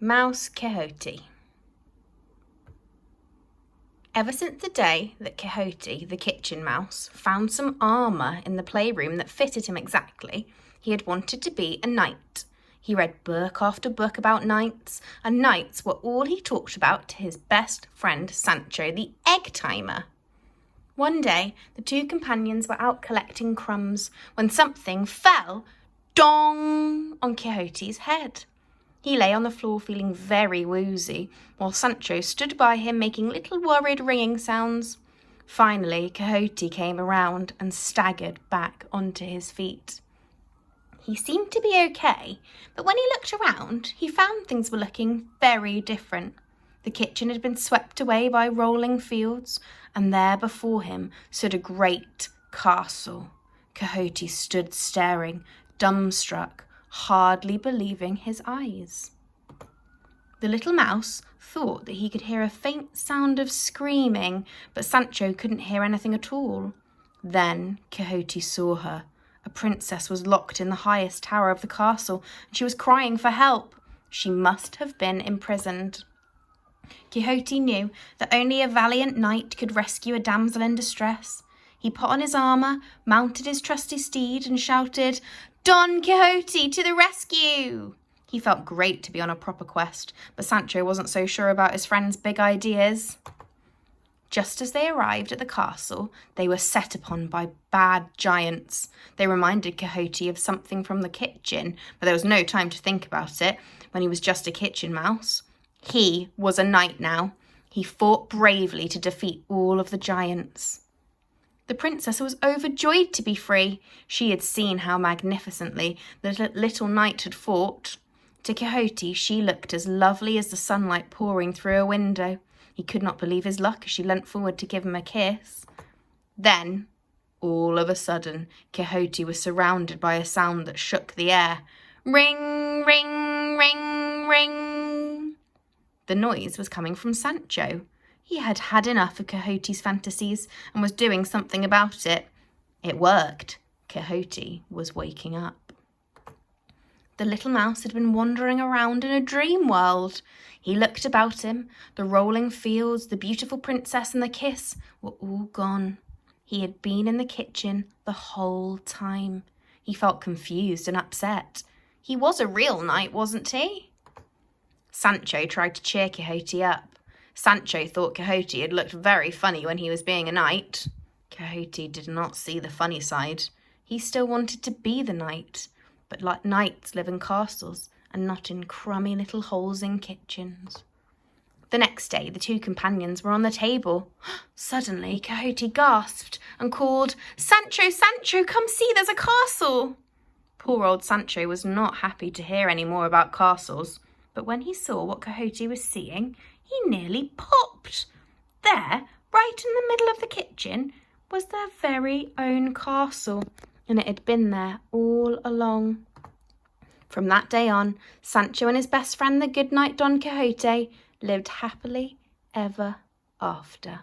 Mouse Quixote. Ever since the day that Quixote, the kitchen mouse, found some armour in the playroom that fitted him exactly, he had wanted to be a knight. He read book after book about knights, and knights were all he talked about to his best friend Sancho, the egg timer. One day, the two companions were out collecting crumbs when something fell, dong, on Quixote's head. He lay on the floor feeling very woozy, while Sancho stood by him making little worried ringing sounds. Finally, Quixote came around and staggered back onto his feet. He seemed to be okay, but when he looked around, he found things were looking very different. The kitchen had been swept away by rolling fields, and there before him stood a great castle. Quixote stood staring, dumbstruck, hardly believing his eyes. The little mouse thought that he could hear a faint sound of screaming, but Sancho couldn't hear anything at all. Then Quixote saw her. A princess was locked in the highest tower of the castle, and she was crying for help. She must have been imprisoned. Quixote knew that only a valiant knight could rescue a damsel in distress. He put on his armour, mounted his trusty steed, and shouted, "Don Quixote to the rescue!" He felt great to be on a proper quest, but Sancho wasn't so sure about his friend's big ideas. Just as they arrived at the castle, they were set upon by bad giants. They reminded Quixote of something from the kitchen, but there was no time to think about it when he was just a kitchen mouse. He was a knight now. He fought bravely to defeat all of the giants. The princess was overjoyed to be free. She had seen how magnificently the little knight had fought. To Quixote, she looked as lovely as the sunlight pouring through a window. He could not believe his luck as she leant forward to give him a kiss. Then, all of a sudden, Quixote was surrounded by a sound that shook the air. Ring, ring, ring, ring. The noise was coming from Sancho. He had had enough of Quixote's fantasies and was doing something about it. It worked. Quixote was waking up. The little mouse had been wandering around in a dream world. He looked about him. The rolling fields, the beautiful princess and the kiss were all gone. He had been in the kitchen the whole time. He felt confused and upset. He was a real knight, wasn't he? Sancho tried to cheer Quixote up. Sancho thought Quixote had looked very funny when he was being a knight. Quixote did not see the funny side. He still wanted to be the knight, but like knights live in castles and not in crummy little holes in kitchens. The next day, the two companions were on the table. Suddenly, Quixote gasped and called, "Sancho, Sancho, come see, there's a castle!" Poor old Sancho was not happy to hear any more about castles, but when he saw what Quixote was seeing, he nearly popped. There, right in the middle of the kitchen, was their very own castle, and it had been there all along. From that day on, Sancho and his best friend, the good knight Don Quixote, lived happily ever after.